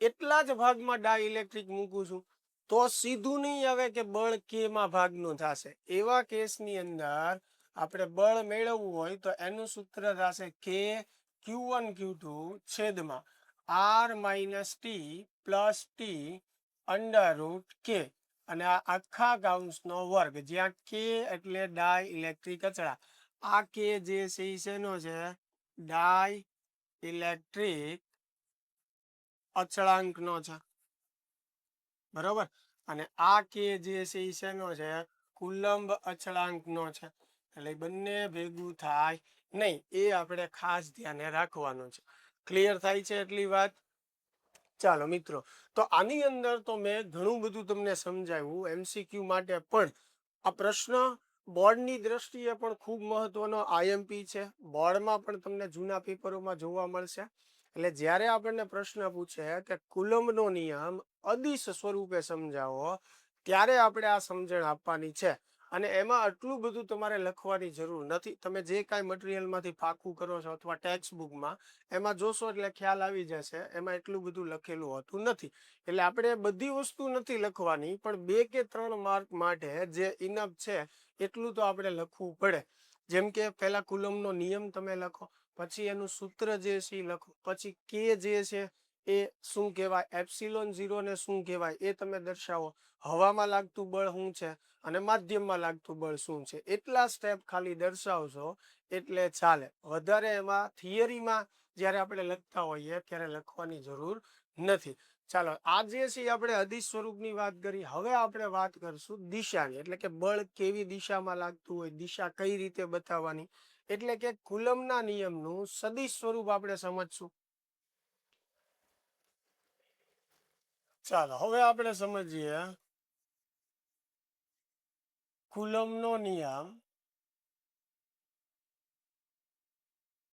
એટલા જ ભાગમાં ડાઇલેક્ટ્રિક મૂકું છું તો સીધું નહીં આવે કે બળ કેમાં ભાગનું થશે. એવા કેસની અંદર આપણે બળ મેળવવું હોય તો એનું સૂત્ર થશે કે Q1 Q2 છેદમાં r - t plus T √k અને આ આખા કૌંસનો વર્ગ, જ્યાં k એટલે ડાઇલેક્ટ્રિક અચળાંક. આ કે જે છે એ શેનો છે? ડાઇલેક્ટ્રિક અચળાંકનો છે. બરોબર. અને આ કે જે છે એ શેનો છે? કુલંબ અચળાંકનો છે. એટલે બંને ભેગું થાય નહીં, એ આપણે ખાસ ધ્યાને રાખવાનું છે. ક્લિયર થાય છે એટલી વાત? ચાલો મિત્રો, તો આની અંદર તો મેં ઘણું બધું તમને સમજાવ્યું. MCQ માટે પણ આ પ્રશ્ન બોર્ડની દ્રષ્ટિએ પણ ખૂબ મહત્વનો IMP છે. બોર્ડમાં પણ તમને જૂના પેપરોમાં જોવા મળશે. એટલે જ્યારે આપણને પ્રશ્ન પૂછે કે કુલંબનો નિયમ અદિશ સ્વરૂપે સમજાવો, ત્યારે આપણે આ સમજણ આપવાની છે. અને એમાં આટલું બધું તમારે લખવાની જરૂર નથી. તમે જે કાંઈ મટીરિયલમાંથી પાકું કરો છો અથવા ટેક્સ્ટ બુકમાં એમાં જોશો એટલે ખ્યાલ આવી જશે. એમાં એટલું બધું લખેલું હોતું નથી. એટલે આપણે બધી વસ્તુ નથી લખવાની, પણ 2 કે 3 માર્ક માટે જે ઇનફ છે એટલું તો આપણે લખવું પડે. જેમ કે પહેલા કુલંબનો નિયમ તમે લખો, પછી એનું સૂત્ર જે છે એ લખો, પછી કે જે છે એ શું કહેવાય, ε0 ને શું કહેવાય એ તમે દર્શાવો, હવામાં લાગતું બળ શું છે અને માધ્યમમાં લાગતું બળ શું છે, એટલા સ્ટેપ ખાલી દર્શાવશો એટલે ચાલે. વધારે એમાં થિયરીમાં જ્યારે આપણે લખતા હોઈએ ત્યારે લખવાની જરૂર નથી. ચાલો, આ જે છે આપણે અદિશ સ્વરૂપની વાત કરી. હવે આપણે વાત કરશું દિશાની, એટલે કે બળ કેવી દિશામાં લાગતું હોય, દિશા કઈ રીતે બતાવવાની. એટલે કે કુલંબના નિયમનું સદિશ સ્વરૂપ આપણે સમજશું. ચાલો હવે આપણે સમજીએ કુલંબનો નિયમ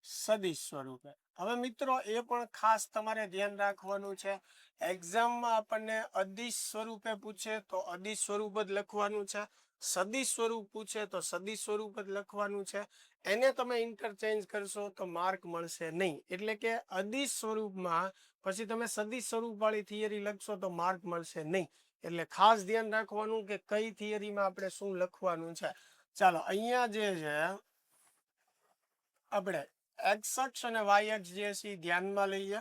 સદિશ સ્વરૂપે. હવે મિત્રો એ પણ ખાસ તમારે ધ્યાન રાખવાનું છે. એક્ઝામમાં આપણને અદિશ સ્વરૂપે પૂછે તો અદિશ સ્વરૂપ જ લખવાનું છે, સદિશ સ્વરૂપ પૂછે તો સદિશ સ્વરૂપ જ લખવાનું છે. એને તમે ઇન્ટરચેન્જ કરશો તો માર્ક મળશે નહીં. એટલે કે અદિશ સ્વરૂપમાં પછી તમે સદિશ સ્વરૂપ વાળી થિયરી લખશો તો માર્ક મળશે નહીં. એટલે ખાસ ધ્યાન રાખવાનું કે કઈ થિયરીમાં આપણે શું લખવાનું છે. ચાલો, અહીંયા જે છે આપણે x અક્ષ અને y અક્ષ જે છે ધ્યાનમાં લઈએ.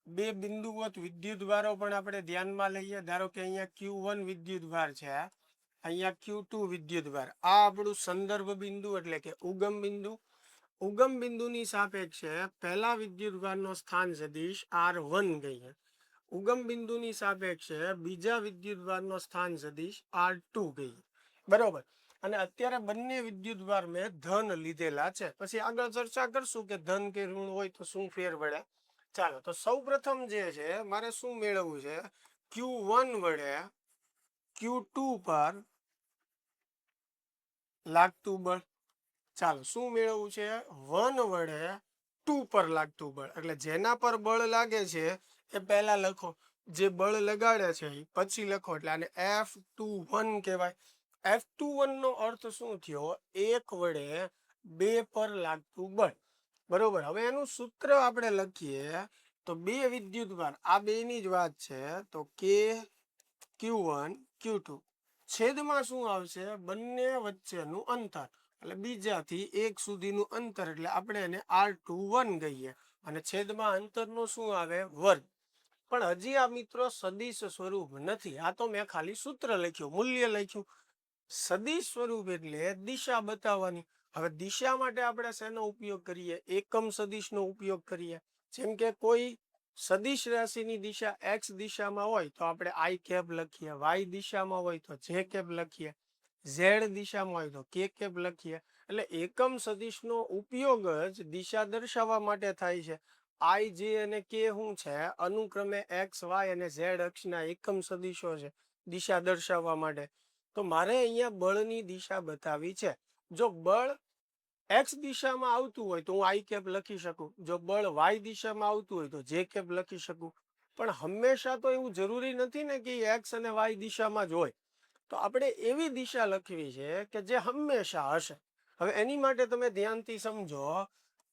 2 બિંદુવત વિદ્યુતભારો પણ આપણે ધ્યાનમાં લઈએ. ધારો કે અહીંયા Q1 વિદ્યુતભાર છે, અહીંયા Q2 વિદ્યુતભાર. આ આપણું સંદર્ભ બિંદુ એટલે કે ઉગમ બિંદુ. ઉગમ બિંદુની સાપેક્ષે પહેલા વિદ્યુતભારનો સ્થાન સદિશ r1 કહીએ. ઉગમ બિંદુની સાપેક્ષે બીજા વિદ્યુતભારનો સ્થાન સદિશ r2 કહીએ. બરોબર. અને અત્યારે બંને વિદ્યુતભાર મેં ધન લીધેલા છે. પછી આગળ ચર્ચા કરશું કે ધન કે ઋણ હોય તો શું ફેર પડે. ચાલો, તો સૌ પ્રથમ જે છે મારે શું મેળવવું છે? Q1 વડે Q2 પર લાગતું બળ. ચાલો, શું મેળવવું છે? 1 વડે 2 પર લાગતું બળ. એટલે જેના પર બળ લાગે છે એ પહેલા લખો, જે બળ લગાડે છે એ પછી લખો. એટલે આને F21 કહેવાય. F21 નો અર્થ શું થયો? 1 વડે 2 પર લાગતું બળ. બરોબર. હવે એનું સૂત્ર આપણે લખીએ તો 2 વિદ્યુતભાર, આ બેની જ વાત છે, તો K Q1 Q2 છેદમાં શું આવશે? બંને વચ્ચેનું અંતર, એટલે બીજાથી 1 સુધીનું અંતર, એટલે આપણે એને R21 કહીએ. અને છેદમાં અંતરનો શું આવે? વર્ગ. પણ હજી આ મિત્રો સદિશ સ્વરૂપ નથી. આ તો મેં ખાલી સૂત્ર લખ્યું, મૂલ્ય લખ્યું. સદિશ સ્વરૂપ એટલે દિશા બતાવવાની. હવે દિશા માટે આપણે શેનો ઉપયોગ કરીએ? એકમ સદિશનો ઉપયોગ કરીએ. જેમ કે કોઈ સદિશ રાશિની દિશા એક્સ દિશામાં હોય તો આપણે આઈ કેપ લખીએ, વાય દિશામાં હોય તો જે કેપ લખીએ, ઝેડ દિશામાં હોય તો કે કેપ લખીએ. એટલે એકમ સદિશનો ઉપયોગ જ દિશા દર્શાવવા માટે થાય છે. આઈ, જે અને કે શું છે? અનુક્રમે એક્સ, વાય અને ઝેડ અક્ષના એકમ સદિશો છે દિશા દર્શાવવા માટે. તો મારે અહીંયા બળની દિશા બતાવી છે. જો બળ એક્સ દિશામાં આવતું હોય તો હું આઈ કેપ લખી શકું. જો બળ વાય દિશામાં આવતું હોય તો જે કેપ લખી શકું. પણ હંમેશા તો એવું જરૂરી નથી ને કે એક્સ અને વાય દિશામાં જ હોય. તો આપણે એવી દિશા લખવી છે કે જે હંમેશા હશે. હવે એની માટે તમે ધ્યાનથી સમજો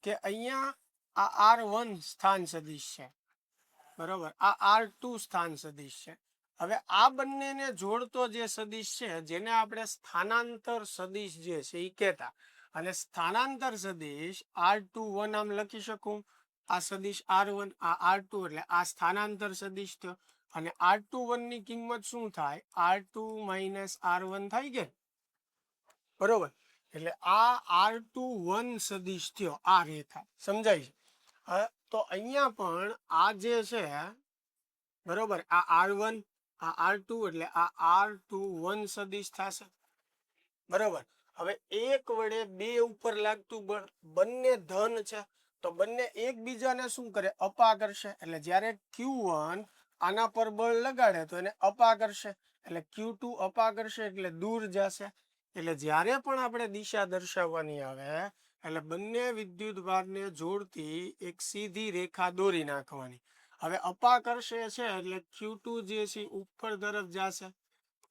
કે અહીંયા આ R1 સ્થાન સદિશ છે, બરોબર. આ R2 સ્થાન સદિશ છે. હવે આ બંનેને જોડતો જે સદિશ છે જેને આપણે સ્થાનાંતર સદિશ જે છે એ કહેતા. અને સ્થાનાંતર સદિશ R21 આમ લખી શકું. આ સદિશ R1, આ R2 એટલે આ સ્થાનાંતર સદિશ થયો. અને R21 ની કિંમત શું થાય? R2 માઇનસ R1 થાય કે, બરોબર. એટલે આ R21 સદિશ થયો, આ રેખા. સમજાય છે? તો અહીંયા પણ આ જે છે, બરોબર, આ R1 આ R2 એટલે આ R21 સદિશ થશે, બરોબર. હવે એક વડે બે ઉપર લાગતું બળ, બંને ધન છે તો બંને એકબીજાને શું કરે? અપા કરશે. એટલે જ્યારે Q1 આના પર બળ લગાડે તો એને અપા કરશે, એટલે Q2 અપા કરશે એટલે દૂર જશે. એટલે જ્યારે પણ આપણે દિશા દર્શાવવાની આવે એટલે બંને વિદ્યુત ભારને જોડતી એક સીધી રેખા દોરી નાખવાની. હવે અપા કરશે છે એટલે Q2 જે છે ઉપર તરફ જશે,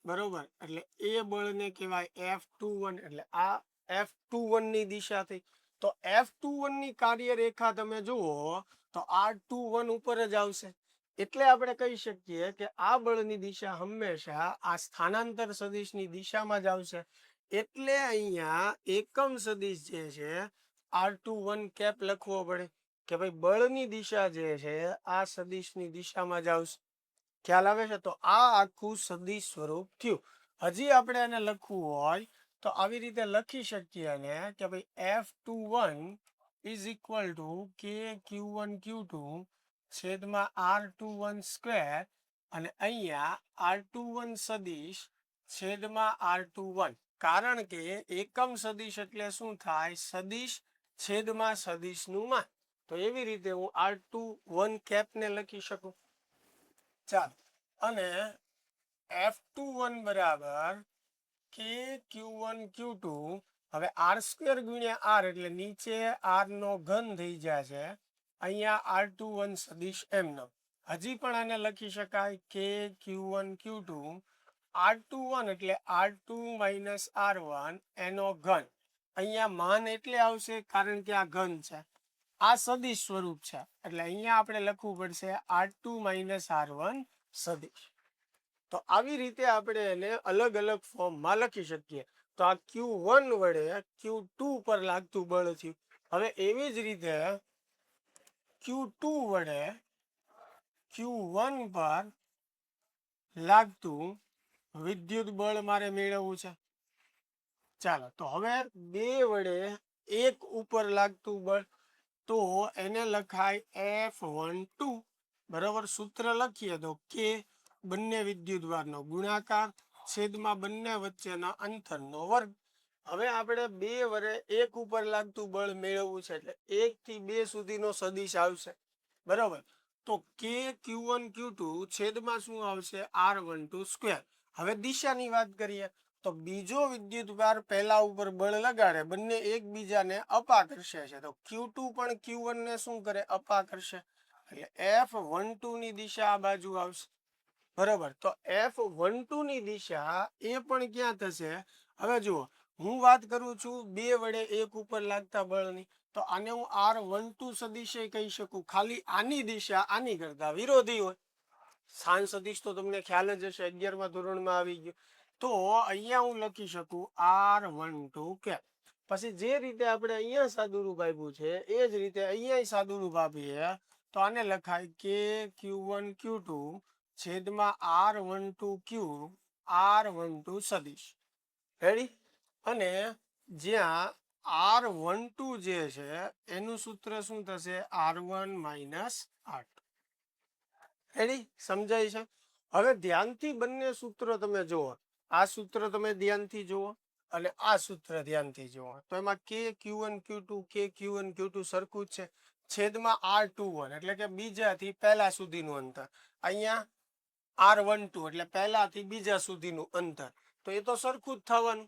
બરોબર. એટલે એ બળને કહેવાય F21. એટલે આ F21 ની દિશા થઈ. તો F21 ની કાર્યરેખા તમે જુઓ તો R21 ઉપર જ આવશે. એટલે આપણે કહી શકીએ કે આ બળની દિશા હંમેશા આ સ્થાનાંતર સદિશની દિશામાં જ આવશે. એટલે અહીંયા એકમ સદિશ જે છે R21 કેપ લખવો પડે કે ભાઈ બળની દિશા જે છે આ સદિશની દિશામાં જ આવશે. ખ્યાલ આવે છે? તો આ આખું સદિશ સ્વરૂપ થયું. હજી આપણે એને લખવું હોય તો આવી રીતે લખી શકીએ ને કે ભાઈ F21 ઇઝ ઇક્વલ ટુ કે Q1 Q2 છેદમાં R21 સ્ક્વેર અને અહીંયા R21 સદિશ છેદમાં R21. કારણ કે એકમ સદિશ એટલે શું થાય? સદિશ છેદમાં સદિશનું માન. તો એવી રીતે હું R21 કેપને લખી શકું. ચાલો, અને F21 બરાબર કે Q1 Q2. હવે R સ્ક્વેર ગુણ્યા R એટલે નીચે R નો ઘન થઈ જશે. અહીંયા R21 સદિશ એમનો. હજી પણ આને લખી શકાય કે Q1 Q2 R21 એટલે R2 માઇનસ R1 એનો ઘન. અહીંયા માન એટલે આવશે કારણ કે આ ઘન છે, આ સદિશ સ્વરૂપ છે. એટલે અહીંયા આપણે લખવું પડશે R2 માઇનસ R1 સદિશ. તો આવી રીતે આપણે એને અલગ અલગ ફોર્મમાં લખી શકીએ. તો આ Q1 વડે Q2 પર લાગતું બળ થયું. હવે એવી જ રીતે Q2 વડે Q1 પર લાગતું વિદ્યુત બળ મારે મેળવવું છે. ચાલો, તો હવે બે વડે એક ઉપર લાગતું બળ, તો એને લખાય F12, બરાબર. સૂત્ર લખીએ તો કે બંને વિદ્યુત ભારનો ગુણાકાર છેદમાં બંને વચ્ચેના અંતરનો વર્ગ. હવે આપણે બે વડે એક ઉપર લાગતું બળ મેળવવું છે એટલે 1 થી 2 સુધીનો સદિશ આવશે, બરાબર. તો કે Q1 Q2 છેદમાં શું આવશે? R12 square. હવે દિશાની વાત કરીએ તો બીજો વિદ્યુત ભાર પહેલા ઉપર બળ લગાડે, બંને એકબીજાને અપા કરશે છે. તો Q2 પણ Q1 ને શું કરે? અપા કરશે. એટલે F12 ની દિશા આ બાજુ આવશે, બરોબર. તો F12 ની દિશા એ પણ ક્યાં થશે? હવે જુઓ, હું વાત કરું છું બે વડે એક ઉપર લાગતા બળની, તો આને હું R12 સદિશ કહી શકું. ખાલી આની દિશા આની કરતા વિરોધી હોય. સ્થાન સદિશ તો તમને ખ્યાલ જ હશે, 11મા ધોરણમાં આવી ગયું. તો અહીંયા હું લખી શકું R12 કેપ. પછી જે રીતે આપણે અહીંયા સાદુરૂપ આપ્યું છે એ જ રીતે અહીંયા સાદુરૂપ આપીએ તો આને લખાય કે Q1 Q2 છેદમાં R12 Q R12 સદિશ. રેડી? અને જ્યાં R12 જે છે એનું સૂત્ર શું થશે? R1 - R. રેડી? સમજાય છે? હવે ધ્યાનથી બંને સૂત્રો તમે જુઓ. આ સૂત્ર તમે ધ્યાનથી જુઓ અને આ સૂત્ર ધ્યાનથી જુઓ. તો એમાં કે Q1 Q2 કે Q1 Q2 સરખું જ છે. છેદમાં R21 એટલે કે બીજાથી પહેલા સુધીનું અંતર. અહીંયા R12 એટલે પહેલાથી બીજા સુધીનું અંતર. તો એ તો સરખું જ થવાનું.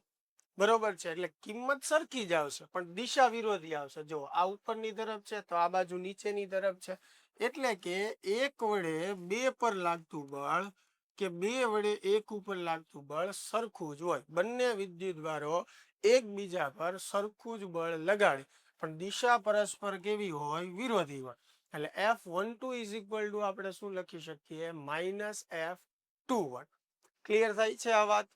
બરોબર છે? એટલે કિંમત સરખી જ આવશે પણ દિશા વિરોધી આવશે. જો આ ઉપરની તરફ છે તો આ બાજુ નીચેની તરફ છે. એટલે કે એક વડે બે પર લાગતું બળ કે બે વડે એક ઉપર લાગતું બળ સરખું જ હોય. બંને વિદ્યુતભારો એકબીજા પર સરખું જ બળ લગાડે પણ દિશા પરસ્પર કેવી હોય? વિરોધી હોય. એટલે F12 ઇઝ ઇક્વલ ટુ આપણે શું લખી શકીએ? -F21. ક્લિયર થાય છે આ વાત?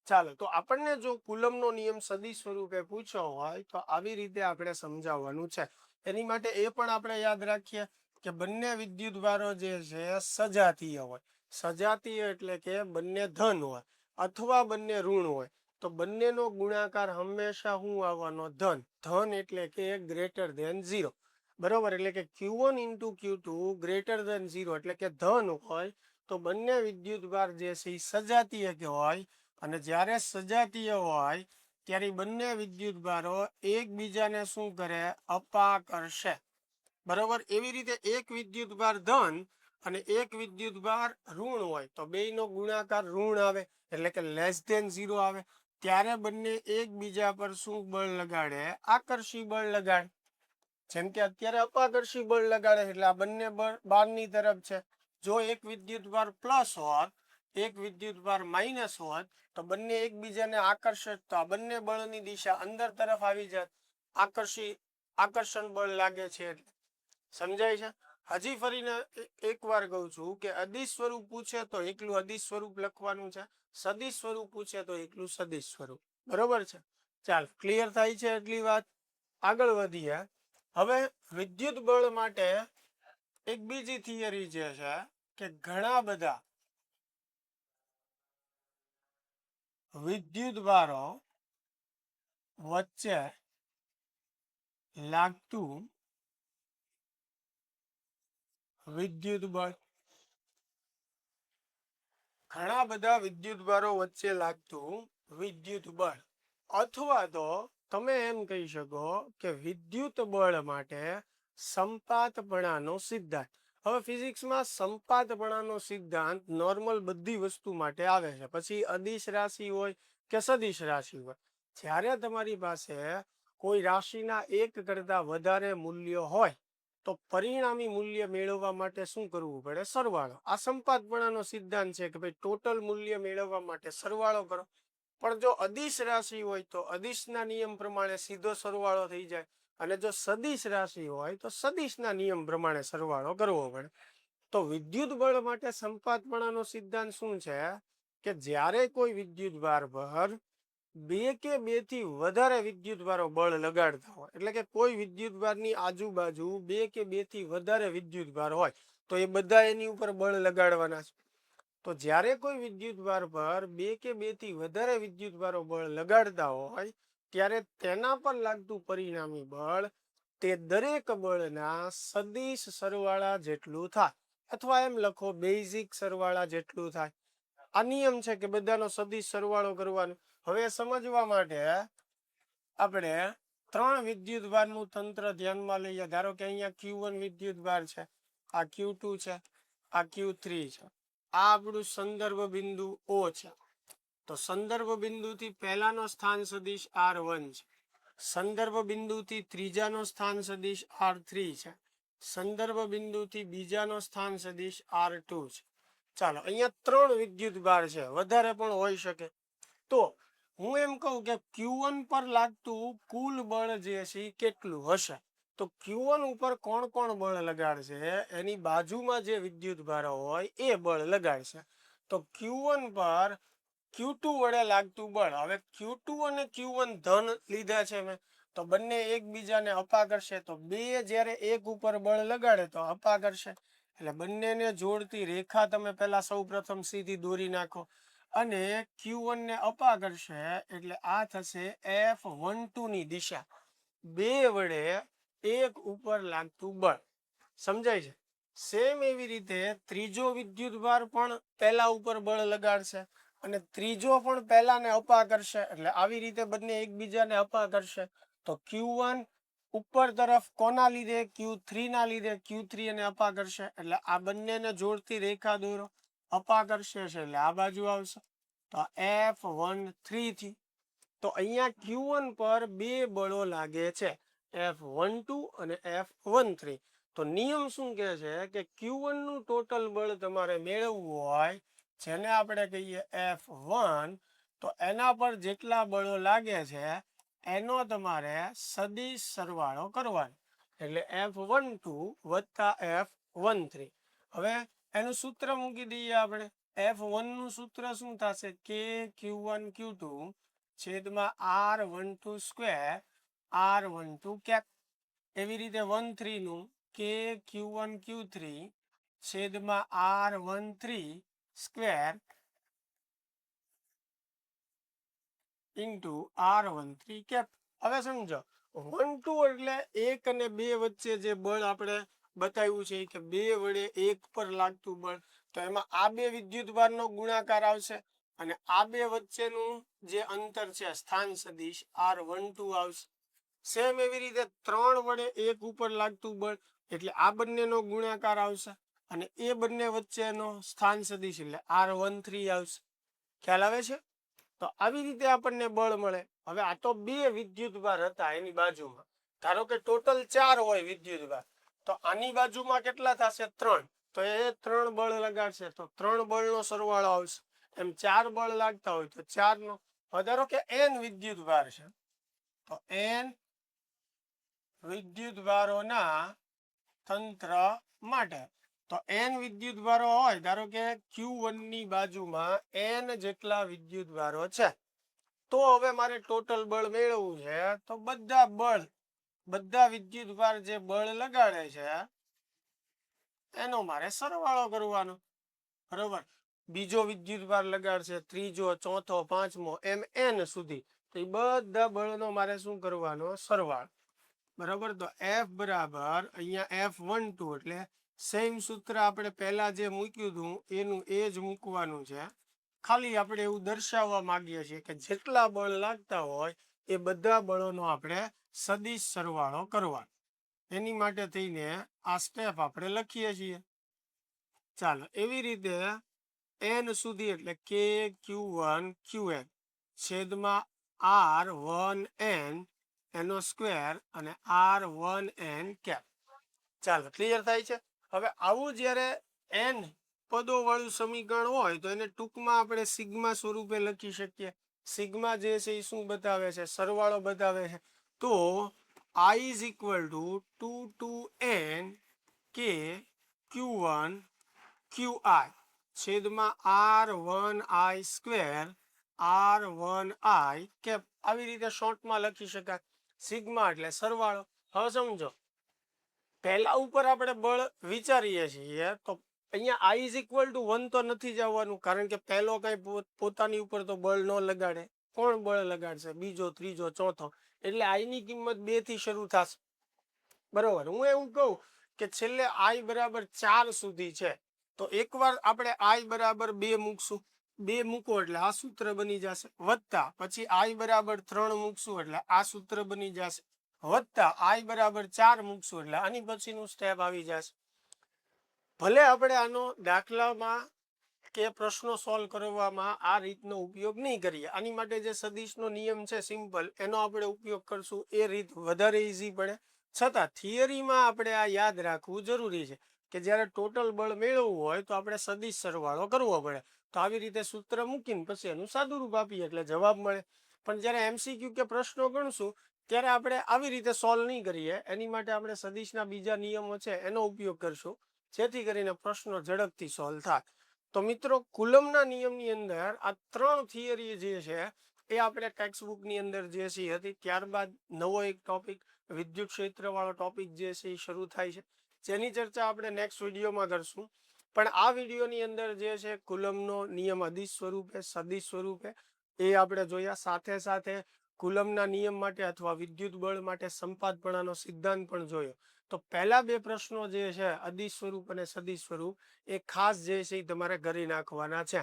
ચાલો, તો આપણને જો કુલમનો નિયમ સદિશ સ્વરૂપે પૂછ્યો હોય તો આવી રીતે આપણે સમજાવવાનું છે. એની માટે એ પણ આપણે યાદ રાખીએ કે બંને વિદ્યુતભારો જે છે સજાતીય હોય. સજાતીય એટલે કે બંને ધન હોય અથવા બંને ઋણ હોય. તો બંનેનો ગુણાકાર હંમેશા શું આવવાનો? ધન. ધન એટલે કે ગ્રેટર ધેન 0. બરોબર? એટલે કે Q1 * Q2 ગ્રેટર ધેન 0 એટલે કે ધન હોય તો બંને વિદ્યુતભાર જે છે એ સજાતીય હોય. અને જ્યારે સજાતીય હોય ત્યારે બંને વિદ્યુતભારો એકબીજાને શું કરે? અપાકર્ષે. બરોબર? એવી રીતે એક વિદ્યુતભાર ધન અને એક વિદ્યુતભાર ઋણ હોય તો બેયનો ગુણાકાર ઋણ આવે એટલે કે <0 આવે. ત્યારે બંને એકબીજા પર શું બળ લગાડે? આકર્ષી બળ લગાડે. જેમ કે અત્યારે અપાકર્ષી બળ લગાડે એટલે આ બંને બળ બહારની તરફ છે. જો એક વિદ્યુતભાર પ્લસ હોત એક વિદ્યુતભાર માઇનસ હોત તો બંને એકબીજાને આકર્ષે તો આ બંને બળની દિશા અંદર તરફ આવી જાય. આકર્ષણ બળ લાગે છે એટલે. સમજાય છે? હજી ફરીને એકવાર કહું છું કે અદિશ સ્વરૂપ પૂછે તો એકલું અદિશ સ્વરૂપ લખવાનું છે. સદિશ સ્વરૂપ પૂછે તો એકલું સદિશ સ્વરૂપ. બરોબર છે? ચાલ, ક્લિયર થાય છે એટલી વાત? આગળ વધીએ. હવે વિદ્યુત બળ માટે એક બીજી થિયરી જે છે કે ઘણા બધા વિદ્યુતભારો વચ્ચે લાગતું વિદ્યુત બળ. ઘણા બધા વિદ્યુતભારો વચ્ચે લાગતું વિદ્યુત બળ અથવા તો તમે એમ કહી શકો કે વિદ્યુત બળ માટે સંપાતપણાનો સિદ્ધાંત. હવે ફિઝિક્સમાં સંપાતપણાનો સિદ્ધાંત નોર્મલ બધી વસ્તુ માટે આવે છે. પછી અદિશ રાશિ હોય કે સદિશ રાશિ હોય. જ્યારે તમારી પાસે કોઈ રાશિના એક કરતા વધારે મૂલ્ય હોય તો પરિણામી મૂલ્ય મેળવવા માટે શું કરવું પડે? સરવાળો. આ સંપાતપણાનો સિદ્ધાંત છે કે ભાઈ ટોટલ મૂલ્ય મેળવવા માટે સરવાળો કરો. પણ જો અદિશ રાશિ હોય તો અદિશના નિયમ પ્રમાણે સીધો સરવાળો થઈ જાય અને જો સદિશ રાશિ હોય તો સદિશના નિયમ પ્રમાણે સરવાળો કરવો પડે. તો વિદ્યુત બળ માટે સંપાતપણાનો સિદ્ધાંત શું છે કે જ્યારે કોઈ વિદ્યુતભાર પર બે કે બે થી વધારે વિદ્યુતભારો બળ લગાડતા હોય એટલે કે કોઈ વિદ્યુતભારની આજુબાજુ બે કે બે થી વધારે વિદ્યુતભાર હોય તો એ બધા એની ઉપર બળ લગાડવાના છે. તો જ્યારે કોઈ વિદ્યુતભાર પર બે કે બે થી વધારે વિદ્યુતભારો બળ લગાડતા હોય ત્યારે તેના પર લાગતું પરિણામી બળ તે દરેક બળના સદિશ સરવાળા જેટલું થાય અથવા એમ લખો બેઝિક સરવાળા જેટલું થાય. આ નિયમ છે કે બધાનો સદિશ સરવાળો કરવાનો. હવે સમજવા માટે આપણે ત્રણ વિદ્યુતભારનું તંત્ર ધ્યાનમાં લઈએ. ધારો કે અહીંયા Q1 વિદ્યુતભાર છે, આ Q2 છે, આ Q3 છે. આ આપણું સંદર્ભ બિંદુ O છે. તો સંદર્ભ બિંદુથી પહેલાનો સ્થાન સદિશ R1 છે. સંદર્ભ બિંદુથી ત્રીજાનો સ્થાન સદિશ R3 છે. સંદર્ભ બિંદુથી બીજાનો સ્થાન સદિશ R2 છે. ચાલો, અહીંયા ત્રણ વિદ્યુતભાર છે, વધારે પણ હોઈ શકે. તો હું એમ કહું કે Q1 પર લાગતું કુલ બળ જે છે એ કેટલું હશે? તો Q1 ઉપર કોણ કોણ બળ લગાડશે? એની બાજુમાં જે વિદ્યુતભારો હોય એ બળ લગાડશે. તો Q1 પર Q2 વડે લાગતું બળ. હવે Q2 અને Q1 ધન લીધા છે મેં તો બંને એકબીજાને અપા કરશે. તો બે જ્યારે એક ઉપર બળ લગાડે તો અપા કરશે. એટલે બંનેને જોડતી રેખા તમે પહેલા સૌ પ્રથમ સીધી દોરી નાખો અને Q1 ને અપા કરશે એટલે આ થશે F12 ની દિશા. બે વડે એક ઉપર લાગતું બળ. સમજાય છે? સેમ એવી રીતે ત્રીજો વિદ્યુતભાર પણ પહેલા ઉપર બળ લગાડશે અને ત્રીજો પણ પહેલાને અપા કરશે. એટલે આવી રીતે બંને એકબીજાને અપા કરશે. તો Q1 ઉપર તરફ કોના લીધે? Q3 ના લીધે. Q3 અને અપા કરશે એટલે આ બંનેને જોડતી રેખા દોરો. અપા કરશે એટલે આ બાજુ આવશે. તો F13 થી તો અહીંયા Q1 પર બે બળો લાગે છે, F12 અને F13. તો નિયમ શું કહે છે કે Q1 નું ટોટલ બળ તમારે મેળવવું હોય, જેને આપણે કહીએ F1, તો એના પર જેટલા બળો લાગે છે એનો તમારે સદિશ સરવાળો કરવાનો. એટલે F12 વત્તા F13. હવે એનું સૂત્ર મૂકી દઈએ આપણે. F1 નું સૂત્ર શું થશે? K Q1 Q2 છેદમાં R12 સ્ક્વેર R12 કેપ. એવી રીતે 13 નું K Q1 Q3 છેદમાં R13 square into R13 cap. હવે સમજો 12 એટલે 1 અને 2 વચ્ચે જે બળ આપણે બતાવ્યું છે કે બે વડે એક પર લાગતું બળ, તો એમાં આ બે વિદ્યુતભારનો ગુણાકાર આવશે અને આ બે વચ્ચેનું જે અંતર છે સ્થાન સદિશ R12 આવશે. સેમ એવી રીતે 3 વડે 1 ઉપર લાગતું બળ એટલે આ બંનેનો ગુણાકાર આવશે અને એ બંને વચ્ચેનો સ્થાન સદિશ એટલે R13 આવશે. ખ્યાલ આવે છે? તો આવી રીતે આપણને બળ મળે. હવે આ તો બે વિદ્યુતભાર હતા એની બાજુમાં. ધારો કે ટોટલ 4 હોય વિદ્યુતભાર, તો આની બાજુમાં કેટલા થશે? 3. તો એ 3 બળ લગાડશે તો 3 બળનો સરવાળો આવશે. એમ 4 બળ લાગતા હોય તો 4 નો. હવે ધારો કે n વિદ્યુતભાર છે, તો n વિદ્યુતભારોના તંત્ર માટે. તો n વિદ્યુતભારો હોય, ધારો કે Q1 ની બાજુમાં n જેટલા વિદ્યુતભારો છે, તો હવે મારે ટોટલ બળ મેળવવું છે. તો બધા વિદ્યુતભાર જે બળ લગાડે છે એનો મારે સરવાળો કરવાનો. બરોબર? બીજો વિદ્યુતભાર લગાડશે, ત્રીજો, ચોથો, પાંચમો, એમ n સુધી, તો એ બધા બળનો મારે શું કરવાનો? સરવાળો. બરાબર? તો F બરાબર અહીંયા F12 એટલે સેમ સૂત્ર આપણે પહેલા જે મૂક્યું હતું એનું એ જ મૂકવાનું છે. ખાલી આપણે એવું દર્શાવવા માંગીએ છીએ કે જેટલા બળ લાગતા હોય એ બધા બળોનો આપણે સદિશ સરવાળો કરવાનો. એની માટે થઈને આ સ્ટેપ આપણે લખીએ છીએ. ચાલો, એવી રીતે n સુધી એટલે K Q1 Qn છેદમાં R1n એનો સ્ક્વેર અને R1n કેપ. ચાલો, ક્લિયર થાય છે? હવે આવું જ્યારે n પદો વાળું સમીકરણ હોય તો એને ટૂંકમાં આપણે સિગ્મા સ્વરૂપે લખી શકીએ. સિગ્મા જે છે એ શું બતાવે છે? સરવાળો બતાવે છે. તો I is equal to 2 to n K Q1 Qi છેદમાં R1I સ્ક્વેર R1I કેપ. આવી રીતે શોર્ટમાં લખી શકાય. સિગ્મા એટલે સરવાળો. હવે સમજો, પહેલા ઉપર આપણે બળ વિચારીએ છીએ તો અહીંયા I is equal to 1 તો નથી જવાનું, કારણ કે પહેલો કઈ પોતાની ઉપર તો બળ ન લગાડે. કોણ બળ લગાડશે? બીજો, ત્રીજો, ચોથો. એટલે I ની કિંમત 2 થી શરૂ થશે. બરોબર? હું એવું કહું કે છેલ્લે I બરાબર 4 સુધી છે, તો એકવાર આપણે I બરાબર 2 મૂકશું. 2 મૂકો એટલે આ સૂત્ર બની જશે. વત્તા પછી I બરાબર 3 મૂકશું એટલે આ સૂત્ર બની જશે. વત્તા I બરાબર 4 મૂકશું એટલે આની પછીનું સ્ટેપ આવી જશે. ભલે આપણે આનો દાખલામાં કે પ્રશ્નો સોલ્વ કરવામાં આ રીતનો ઉપયોગ નહીં કરીએ. આની માટે જે સદિશનો નિયમ છે સિમ્પલ, એનો આપણે ઉપયોગ કરશું. એ રીત વધારે ઇઝી પડે. છતાં થિયરીમાં આપણે આ યાદ રાખવું જરૂરી છે કે જ્યારે ટોટલ બળ મેળવવું હોય તો આપણે સદિશ સરવાળો કરવો પડે. તો આવી રીતે સૂત્ર મૂકીને પછી એનું સાદુરૂપ આપીએ એટલે જવાબ મળે. પણ જ્યારે MCQ કે પ્રશ્નો ગણશું ત્યારે આપણે આવી રીતે સોલ્વ નહીં કરીએ. એની માટે આપણે સદિશના બીજા નિયમો છે એનો ઉપયોગ કરશું, જેથી કરીને પ્રશ્નો ઝડપથી સોલ્વ થાય. તો મિત્રો, કુલમના નિયમની અંદર આ 3 થિયરી જે છે એ આપણે ટેક્સ્ટ બુકની અંદર જે છે એ હતી. ત્યારબાદ નવો એક ટોપિક વિદ્યુત ક્ષેત્રવાળો ટોપિક જે છે એ શરૂ થાય છે, જેની ચર્ચા આપણે નેક્સ્ટ વિડીયોમાં કરશું. પણ આ વિડીયોની અંદર જે છે કુલમનો નિયમ અદિશ સ્વરૂપે સદિશ સ્વરૂપે એ આપણે જોયા. સાથે સાથે કુલમના નિયમ માટે અથવા વિદ્યુત બળ માટે સંપાતપણાનો સિદ્ધાંત પણ જોયો. તો પહેલા બે પ્રશ્નો જે છે અદિશ સ્વરૂપ અને સદિશ સ્વરૂપ એ ખાસ જે છે એ તમારે કરી નાખવાના છે.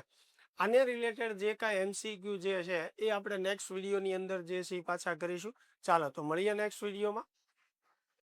આને રિલેટેડ જે કાંઈ MCQ જે છે એ આપણે નેક્સ્ટ વિડીયોની અંદર જે છે એ પાછા કરીશું. ચાલો તો મળીએ નેક્સ્ટ વિડીયોમાં.